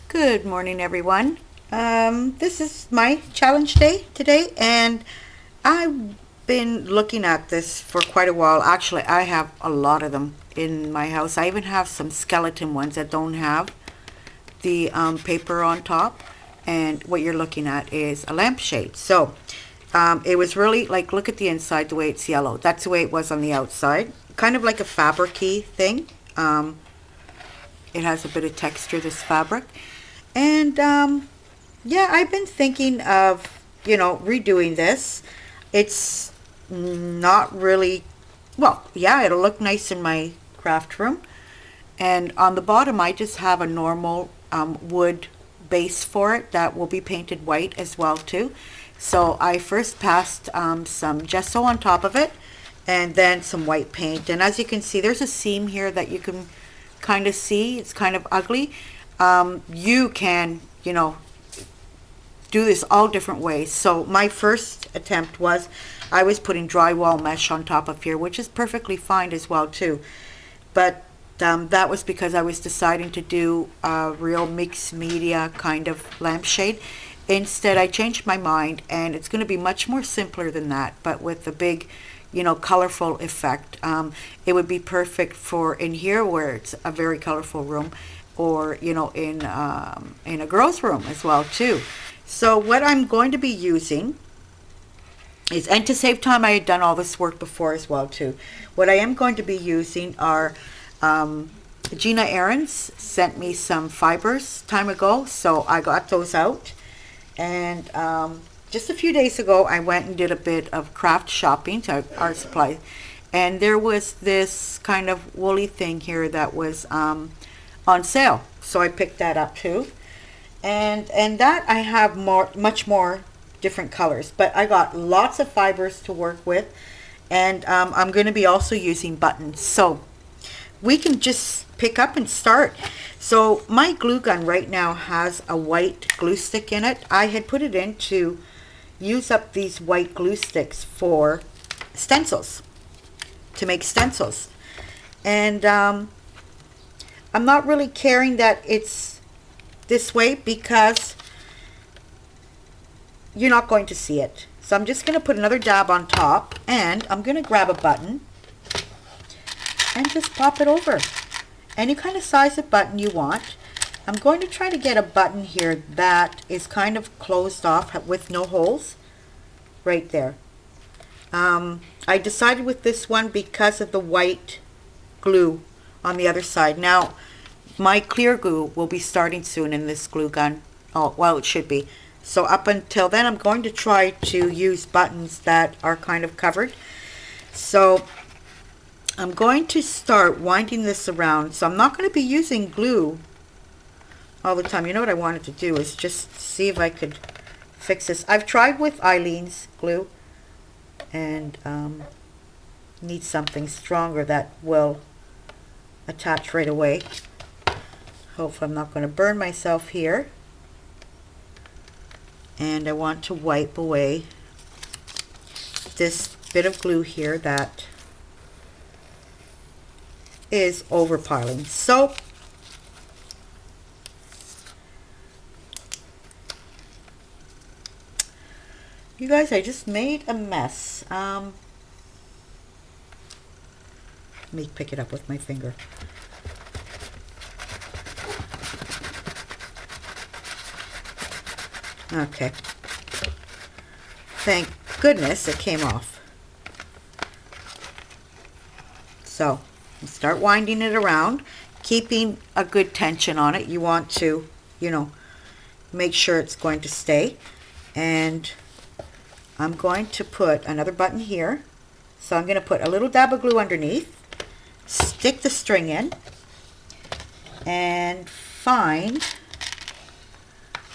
Good morning, everyone. This is my challenge day today, and I've been looking at this for quite a while. Actually, I have a lot of them in my house. I even have some skeleton ones that don't have the paper on top, and what you're looking at is a lampshade. So it was really like, look at the inside, the way it's yellow. That's the way it was on the outside, kind of like a fabric-y thing. It has a bit of texture, this fabric. And yeah, I've been thinking of, redoing this. It's not really, well, yeah, it'll look nice in my craft room. And on the bottom, I just have a normal wood base for it that will be painted white as well too. So I first passed some gesso on top of it and then some white paint. And as you can see, there's a seam here that you can kind of see. It's kind of ugly. You can, do this all different ways. So my first attempt was I was putting drywall mesh on top of here, which is perfectly fine as well too. But that was because I was deciding to do a real mixed media kind of lampshade. Instead, I changed my mind, and it's going to be much more simpler than that, but with a big, colorful effect. It would be perfect for in here where it's a very colorful room, or in a girl's room as well too. So what I'm going to be using is, and to save time, I had done all this work before as well too. What I am going to be using are Gina Ahrens sent me some fibers time ago, so I got those out. And just a few days ago, I went and did a bit of craft shopping to art supply, and there was this kind of woolly thing here that was on sale, so I picked that up too. And that I have much more different colors, but I got lots of fibers to work with, and I'm going to be also using buttons, so we can just pick up and start. So my glue gun right now has a white glue stick in it. I had put it in to use up these white glue sticks for stencils, to make stencils. And I'm not really caring that it's this way because you're not going to see it. So I'm just going to put another dab on top, and I'm going to grab a button and just pop it over. Any kind of size of button you want. I'm going to try to get a button here that is kind of closed off with no holes right there. I decided with this one because of the white glue on the other side. Now my clear glue will be starting soon in this glue gun. Oh, well, it should be. So up until then, I'm going to try to use buttons that are kind of covered. So I'm going to start winding this around. So I'm not going to be using glue all the time. You know what I wanted to do is just see if I could fix this. I've tried with Eileen's glue, and need something stronger that will attach right away. Hopefully I'm not going to burn myself here. And I want to wipe away this bit of glue here that is overpiling. So you guys, I just made a mess. Let me pick it up with my finger. Okay. Thank goodness it came off. So start winding it around, keeping a good tension on it. You want to, make sure it's going to stay. And I'm going to put another button here. So I'm going to put a little dab of glue underneath, stick the string in, and find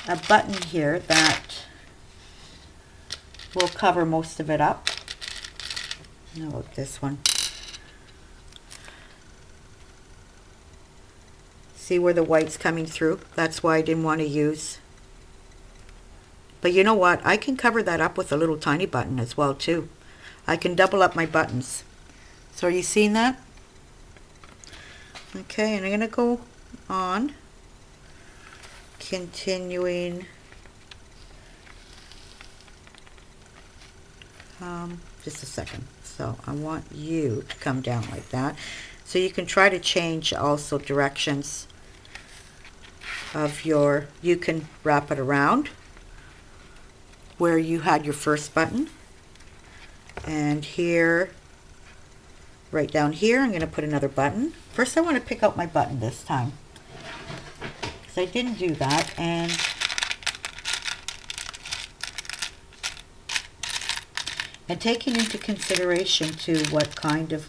a button here that will cover most of it up. How about this one? See where the white's coming through? That's why I didn't want to use. But you know what? I can cover that up with a little tiny button as well too. I can double up my buttons. So are you seeing that? Okay, and I'm going to go on continuing. Just a second. So I want you to come down like that. So you can try to change also directions of your, you can wrap it around where you had your first button. And here, right down here, I'm going to put another button. First I want to pick out my button this time, because I didn't do that. And taking into consideration to what kind of,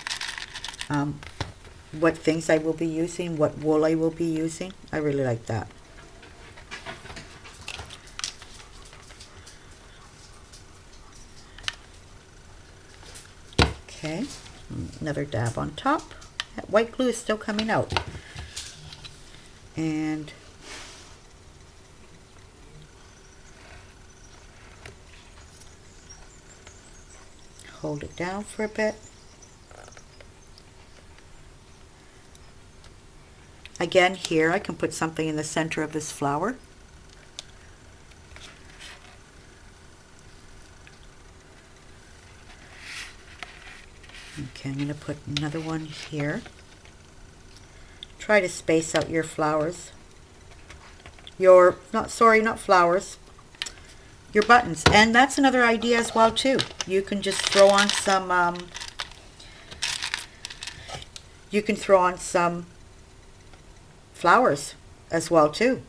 what things I will be using, what wool I will be using. I really like that. Okay, another dab on top. That white glue is still coming out. And hold it down for a bit. Again, here I can put something in the center of this flower. Okay, I'm going to put another one here. Try to space out your flowers. Not flowers, your buttons. And that's another idea as well too. You can just throw on some, flowers as well too.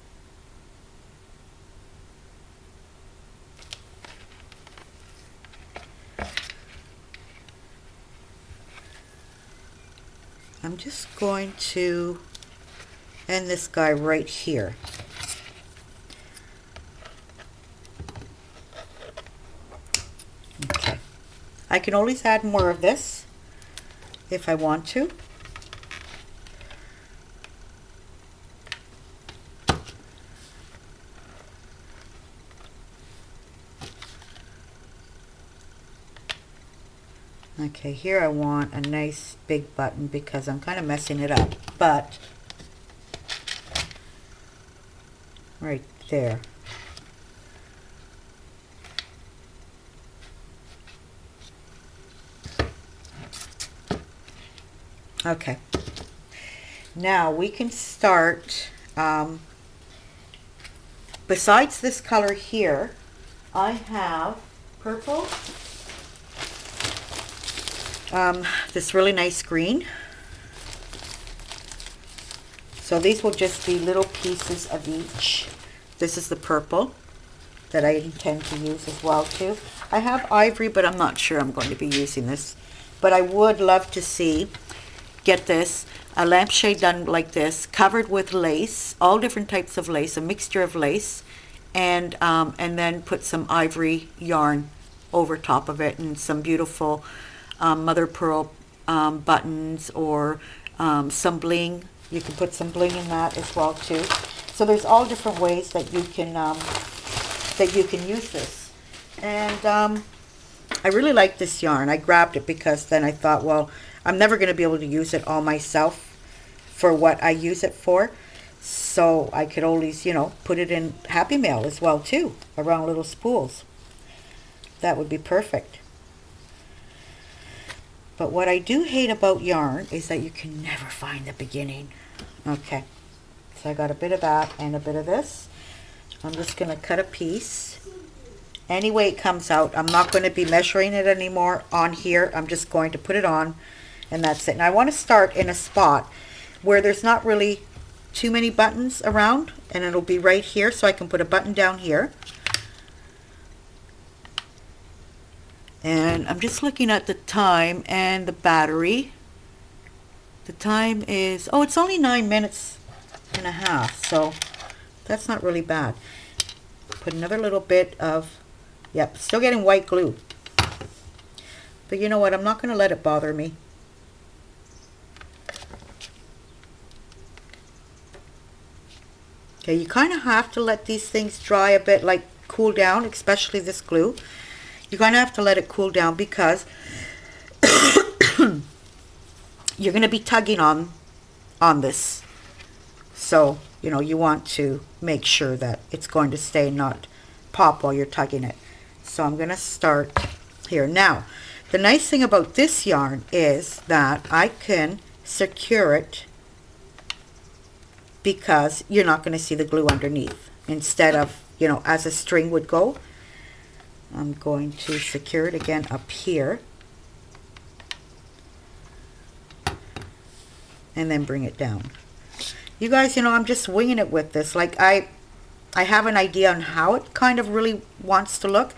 I'm just going to end this guy right here. Okay. I can always add more of this if I want to. Okay, here I want a nice big button because I'm kind of messing it up, but right there. Okay, now we can start, besides this color here, I have purple, this really nice green. So these will just be little pieces of each. This is the purple that I intend to use as well too. I have ivory, but I'm not sure I'm going to be using this. But I would love to see, get this, a lampshade done like this, covered with lace, all different types of lace, a mixture of lace, and then put some ivory yarn over top of it, and some beautiful mother pearl buttons, or some bling. You can put some bling in that as well too. So there's all different ways that you can use this. And I really like this yarn. I grabbed it because then I thought, well, I'm never going to be able to use it all myself for what I use it for. So I could always, you know, put it in Happy Mail as well too, around little spools. That would be perfect. But what I do hate about yarn is that you can never find the beginning. Okay, so I got a bit of that and a bit of this. I'm just going to cut a piece. Any way it comes out, I'm not going to be measuring it anymore on here. I'm just going to put it on, and that's it. And I want to start in a spot where there's not really too many buttons around, and it'll be right here, so I can put a button down here. And I'm just looking at the time and the battery. The time is, oh, it's only 9 minutes and a half, so that's not really bad. Put another little bit of, yep, still getting white glue. But you know what, I'm not going to let it bother me. Okay, you kind of have to let these things dry a bit, like cool down, especially this glue. You're going to have to let it cool down because you're going to be tugging on this. So you know, you want to make sure that it's going to stay and not pop while you're tugging it. So I'm going to start here. Now, the nice thing about this yarn is that I can secure it because you're not going to see the glue underneath. Instead of, you know, as a string would go, I'm going to secure it again up here. And then bring it down. You guys, you know, I'm just winging it with this. Like I have an idea on how it kind of really wants to look,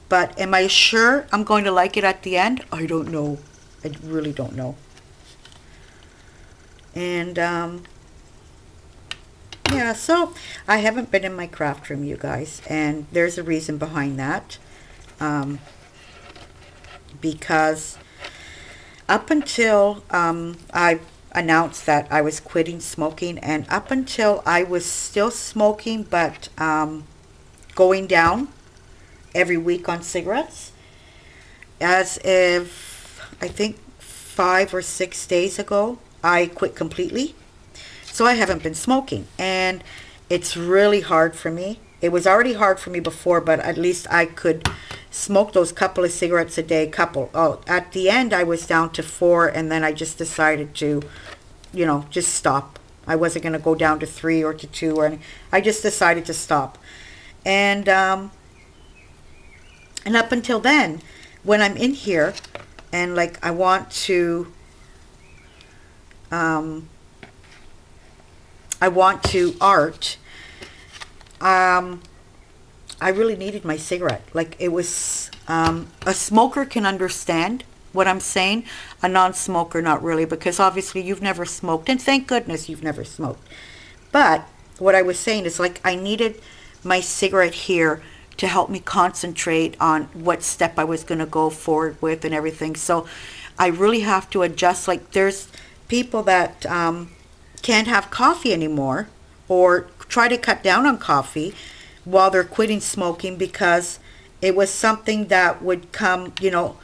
but am I sure I'm going to like it at the end? I don't know. I really don't know. And yeah, so I haven't been in my craft room, you guys, and there's a reason behind that. Because up until I announced that I was quitting smoking, and up until I was still smoking but going down every week on cigarettes, as if I think 5 or 6 days ago I quit completely. So I haven't been smoking, and it's really hard for me. It was already hard for me before, but at least I could smoke those couple of cigarettes a day, at the end I was down to 4, and then I just decided to, you know, just stop. I wasn't going to go down to 3 or to 2 or anything. I just decided to stop. And up until then, when I'm in here and like I want to art, I really needed my cigarette. Like it was, a smoker can understand what I'm saying. A non-smoker, not really, because obviously you've never smoked, and thank goodness you've never smoked. But what I was saying is, like, I needed my cigarette here to help me concentrate on what step I was going to go forward with and everything. So I really have to adjust. Like there's people that can't have coffee anymore, or try to cut down on coffee while they're quitting smoking, because it was something that would come, you know,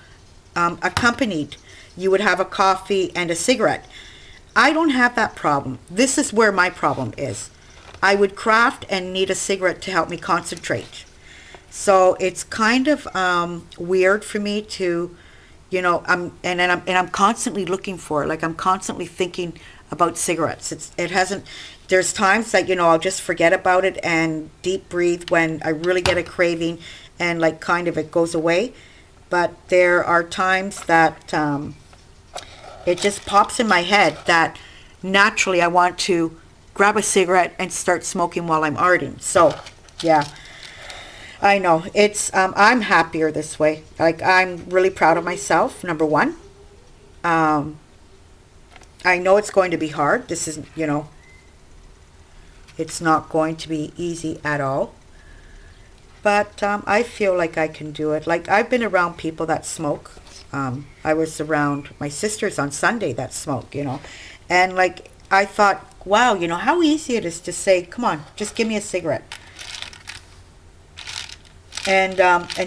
accompanied. You would have a coffee and a cigarette. I don't have that problem. This is where my problem is. I would craft and need a cigarette to help me concentrate. So it's kind of weird for me to, you know, I'm constantly looking for it. Like I'm constantly thinking about cigarettes. There's times that, you know, I'll just forget about it and deep breathe when I really get a craving, and like kind of it goes away. But there are times that it just pops in my head that naturally I want to grab a cigarette and start smoking while I'm arting. So yeah, I know it's I'm happier this way. Like I'm really proud of myself, number one. I know it's going to be hard. This isn't, you know, it's not going to be easy at all. But I feel like I can do it. Like I've been around people that smoke. I was around my sisters on Sunday that smoke, you know. And like I thought, wow, you know, how easy it is to say, come on, just give me a cigarette. And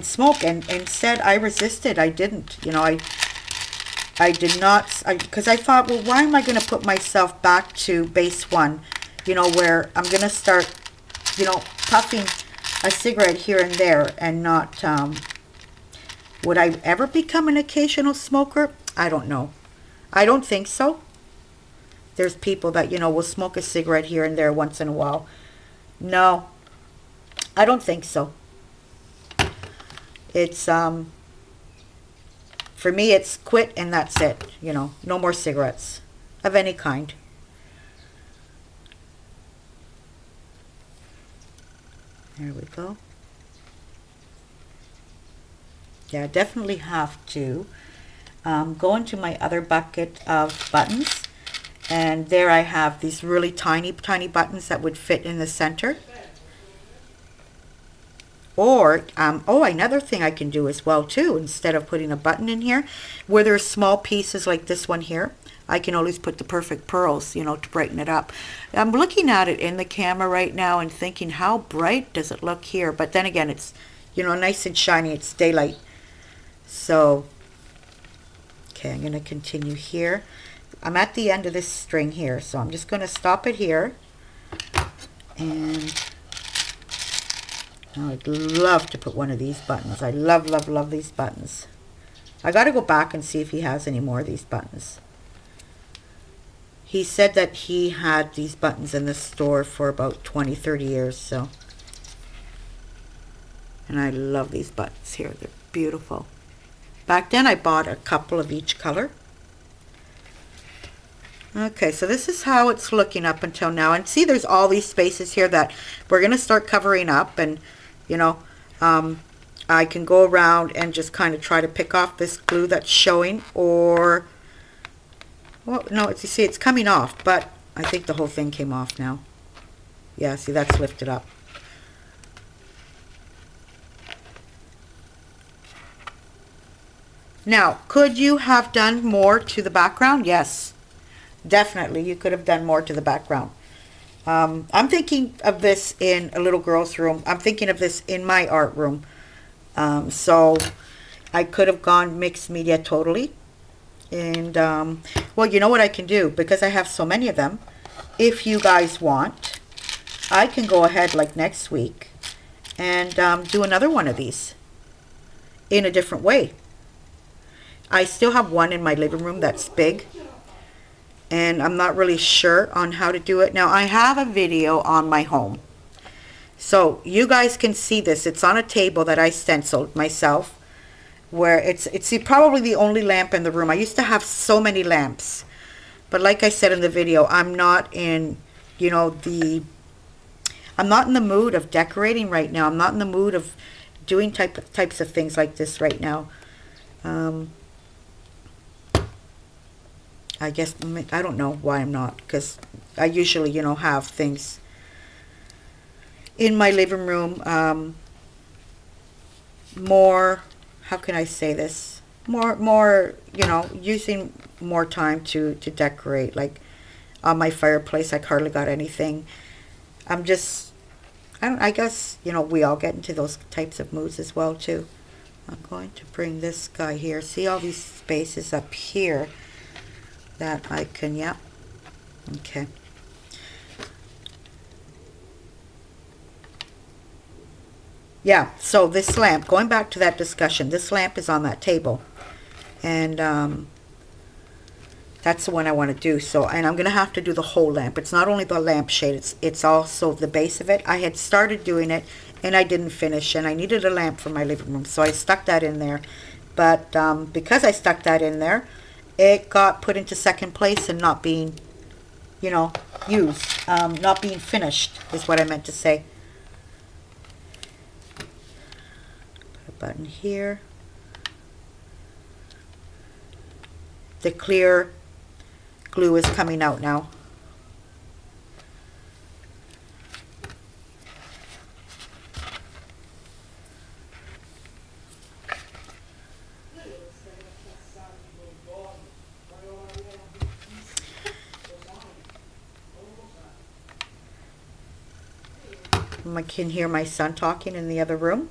smoke. And instead I resisted. I didn't, you know, I did not, because I thought, well, why am I going to put myself back to base one, you know, where I'm going to start, you know, puffing a cigarette here and there and not, would I ever become an occasional smoker? I don't know. I don't think so. There's people that, you know, will smoke a cigarette here and there once in a while. No, I don't think so. It's, for me, it's quit and that's it. You know, no more cigarettes of any kind. There we go. Yeah, definitely have to go into my other bucket of buttons. And there I have these really tiny, tiny buttons that would fit in the center. Or, oh, another thing I can do as well too, instead of putting a button in here, where there's small pieces like this one here, I can always put the perfect pearls, you know, to brighten it up. I'm looking at it in the camera right now and thinking, how bright does it look here? But then again, it's, you know, nice and shiny. It's daylight. So, okay, I'm going to continue here. I'm at the end of this string here, so I'm just going to stop it here. And now I'd love to put one of these buttons. I love, love, love these buttons. I got to go back and see if he has any more of these buttons. He said that he had these buttons in the store for about 20, 30 years, so. And I love these buttons here. They're beautiful. Back then I bought a couple of each color. Okay, so this is how it's looking up until now. And see, there's all these spaces here that we're going to start covering up. And, you know, I can go around and just kind of try to pick off this glue that's showing. Or, well, no, you see, it's coming off. But I think the whole thing came off now. Yeah, see, that's lifted up. Now, could you have done more to the background? Yes. Definitely, you could have done more to the background. I'm thinking of this in a little girl's room. I'm thinking of this in my art room. So I could have gone mixed media totally. And, well, you know what I can do? Because I have so many of them, if you guys want, I can go ahead like next week and do another one of these in a different way. I still have one in my living room that's big. And I'm not really sure on how to do it. Now, I have a video on my home. So you guys can see this. It's on a table that I stenciled myself. Where it's probably the only lamp in the room. I used to have so many lamps. But like I said in the video, I'm not in, you know, I'm not in the mood of decorating right now. I'm not in the mood of doing types of things like this right now. I guess, I don't know why I'm not, because I usually, you know, have things in my living room, more, how can I say this, more, you know, using more time to decorate. Like on my fireplace, I hardly got anything. I'm just, I guess, you know, we all get into those types of moods as well too. I'm going to bring this guy here. See all these spaces up here that I can, yeah, okay. Yeah, so this lamp, going back to that discussion, this lamp is on that table. And that's the one I want to do. So, and I'm going to have to do the whole lamp. It's not only the lampshade, it's also the base of it. I had started doing it and I didn't finish, and I needed a lamp for my living room, so I stuck that in there. But because I stuck that in there, it got put into second place and not being, you know, used. Not being finished is what I meant to say. Put a button here. The clear glue is coming out now. I can hear my son talking in the other room.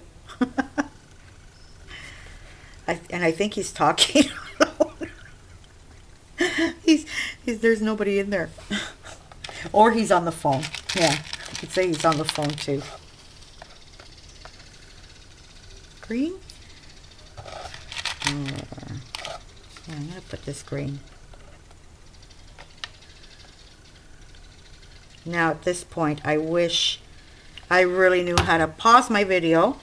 And I think he's talking alone. There's nobody in there. Or he's on the phone. Yeah, you could say he's on the phone too. Green? Yeah, I'm going to put this green. Now at this point, I wish I really knew how to pause my video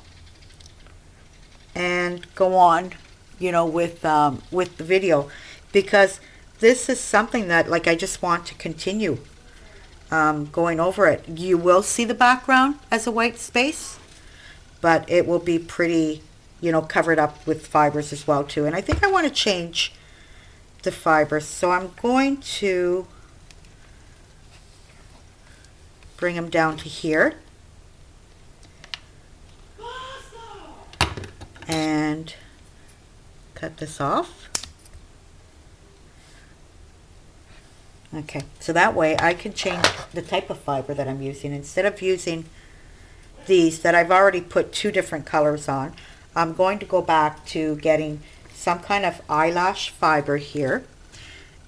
and go on, you know, with the video, because this is something that, like, I just want to continue going over it. You will see the background as a white space, but it will be pretty, you know, covered up with fibers as well too. And I think I want to change the fibers, so I'm going to bring them down to here. And cut this off. Okay, so that way I can change the type of fiber that I'm using. Instead of using these that I've already put two different colors on, I'm going to go back to getting some kind of eyelash fiber here.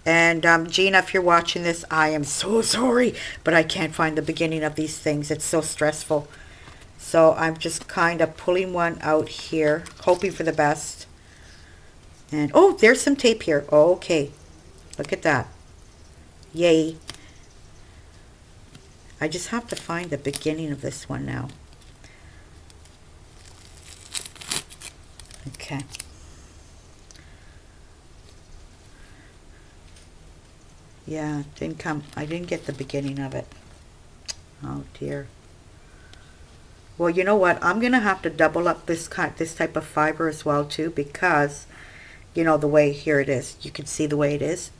And Gina, if you're watching this, I am so sorry, but I can't find the beginning of these things. It's so stressful. So I'm just kind of pulling one out here, hoping for the best. And oh, there's some tape here. Oh, okay, look at that. Yay. I just have to find the beginning of this one now. Okay. Yeah, didn't come. I didn't get the beginning of it. Oh dear. Well, you know what? I'm gonna have to double up this type of fiber as well too, because you know the way here it is. You can see the way it is.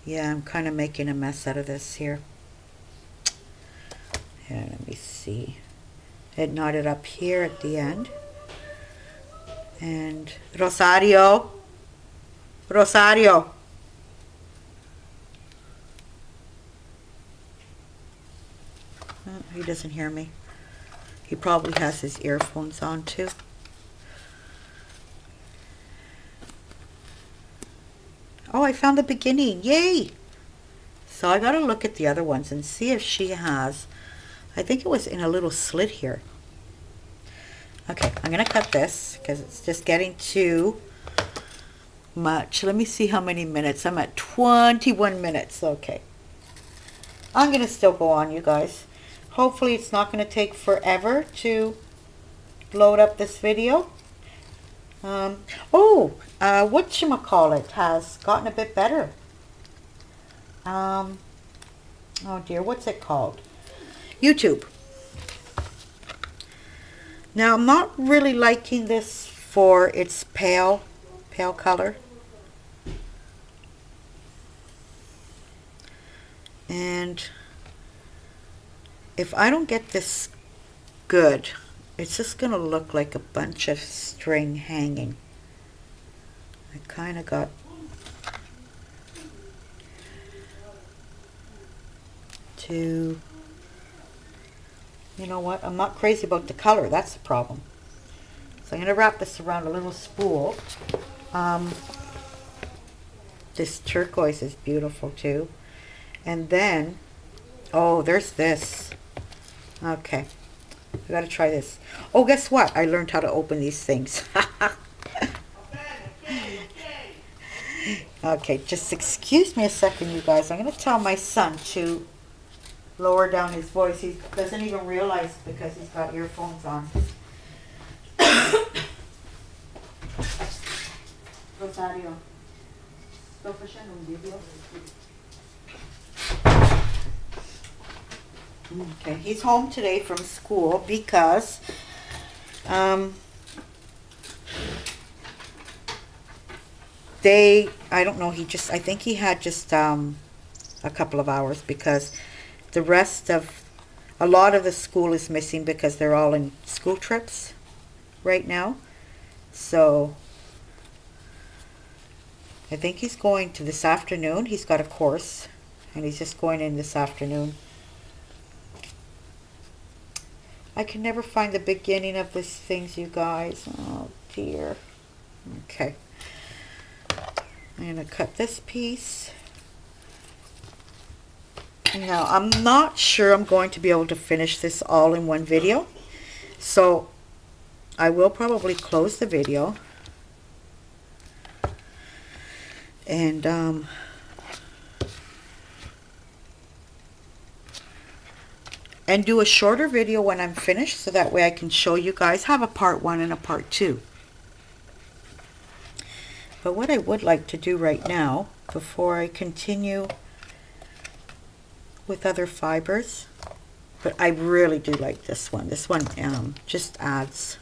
Yeah, I'm kind of making a mess out of this here. Yeah, let me see. It knotted up here at the end. And Rosario. Rosario. Oh, he doesn't hear me. He probably has his earphones on too. Oh, I found the beginning. Yay! So I gotta look at the other ones and see if she has. I think it was in a little slit here. Okay, I'm gonna cut this because it's just getting too much. Let me see how many minutes. I'm at 21 minutes. Okay. I'm gonna still go on, you guys. Hopefully it's not gonna take forever to load up this video. Whatchamacallit has gotten a bit better. Oh dear, what's it called? YouTube. Now I'm not really liking this for its pale color. And if I don't get this good, it's just gonna look like a bunch of string hanging. I kind of got to, you know what, I'm not crazy about the color, that's the problem. So I'm going to wrap this around a little spool. This turquoise is beautiful too. And then, oh, there's this. Okay, I got to try this. Oh, guess what? I learned how to open these things. Okay, just excuse me a second, you guys. I'm going to tell my son to lower down his voice. He doesn't even realize because he's got earphones on. Rosario, sto facendo un video. Okay, he's home today from school because I don't know, I think he had just a couple of hours because the rest of, a lot of the school is missing because they're all in school trips right now. So I think he's going to this afternoon. He's got a course and he's just going in this afternoon. I can never find the beginning of these things, you guys. Oh dear. Okay. I'm going to cut this piece. Now, I'm not sure I'm going to be able to finish this all in one video. So, I will probably close the video. And, do a shorter video when I'm finished so that way I can show you guys, have a part 1 and a part 2. But what I would like to do right now, before I continue with other fibers, but I really do like this one. This one just adds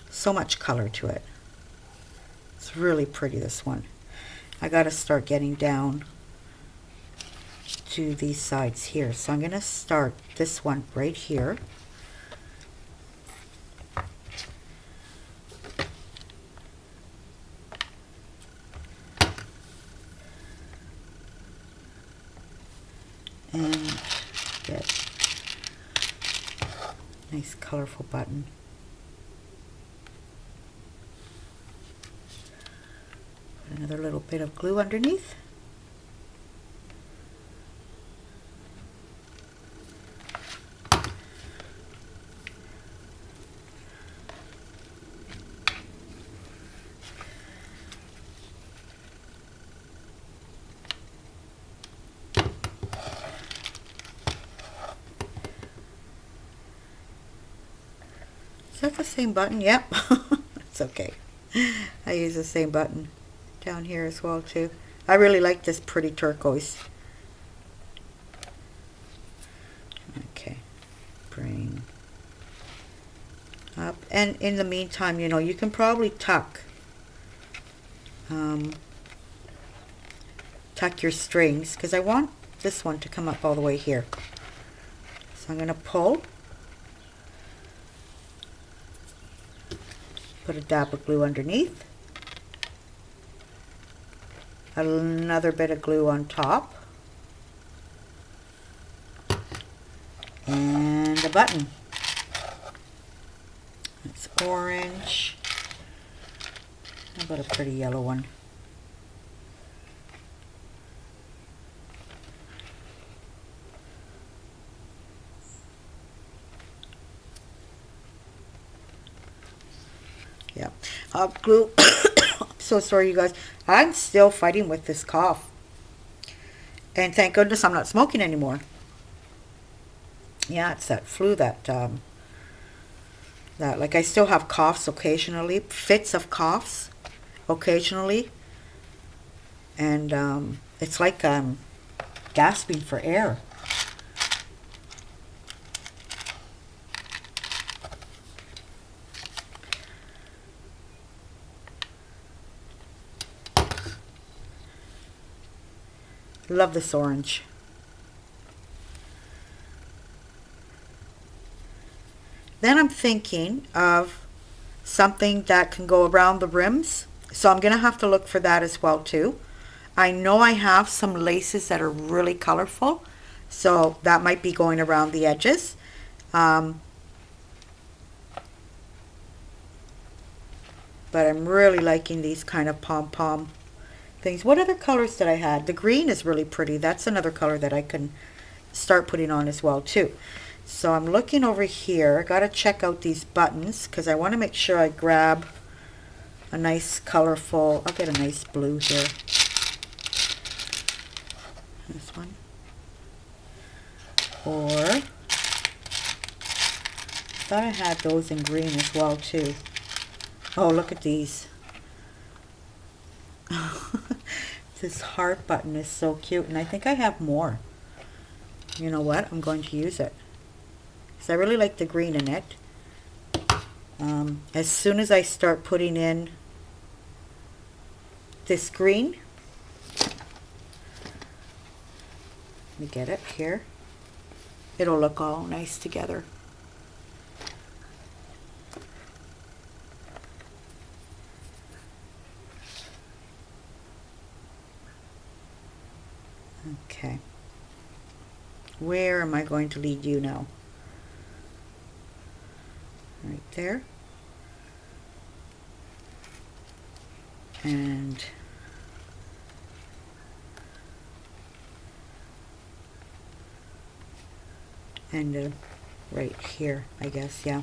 so much color to it. It's really pretty, this one. I got to start getting down to these sides here. So I'm going to start this one right here. And get Nice colorful button. Another little bit of glue underneath. Is that the same button? Yep. It's okay. I use the same button down here as well too. I really like this pretty turquoise. Okay. Bring up. And in the meantime, you know, you can probably tuck your strings, because I want this one to come up all the way here. So I'm going to pull. Put a dab of glue underneath, another bit of glue on top, and a button. It's orange. How about a pretty yellow one? Yeah, glue. I'm so sorry, you guys. I'm still fighting with this cough. And thank goodness I'm not smoking anymore. Yeah, it's that flu that, like, I still have coughs occasionally, fits of coughs occasionally. And it's like I'm gasping for air. Love this orange. Then I'm thinking of something that can go around the rims. So I'm going to have to look for that as well too. I know I have some laces that are really colorful. So that might be going around the edges. But I'm really liking these kind of pom-pom things. What other colors did I have? The green is really pretty. That's another color that I can start putting on as well too. So I'm looking over here. Got to check out these buttons because I want to make sure I grab a nice colorful. I'll get a nice blue here. This one. Or thought I had those in green as well too. Oh, look at these. This heart button is so cute, and I think I have more. You know what? I'm going to use it. So I really like the green in it. As soon as I start putting in this green, let me get it here. It'll look all nice together. Okay. Where am I going to lead you now? Right there. And right here, I guess, yeah.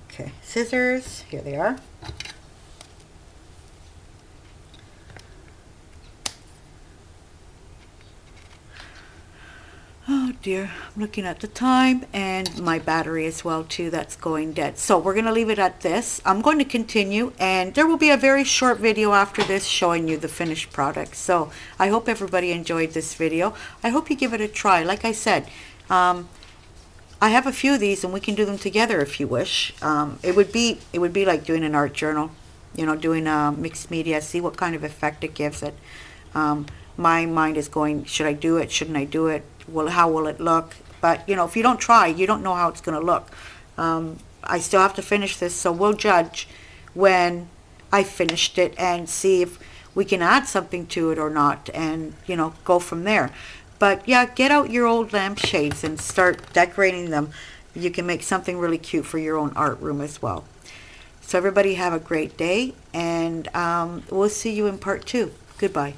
Okay, scissors, here they are. Oh dear, I'm looking at the time and my battery as well too, that's going dead. So we're going to leave it at this. I'm going to continue, and there will be a very short video after this showing you the finished product. So I hope everybody enjoyed this video. I hope you give it a try. Like I said, I have a few of these and we can do them together if you wish. It would be like doing an art journal, you know, doing mixed media, see what kind of effect it gives it. My mind is going, should I do it? Shouldn't I do it? Well, how will it look? But, you know, if you don't try, you don't know how it's going to look. I still have to finish this, so we'll judge when I finished it and see if we can add something to it or not, and go from there. But yeah, get out your old lampshades and start decorating them. You can make something really cute for your own art room as well. So everybody have a great day, and we'll see you in part 2. Goodbye.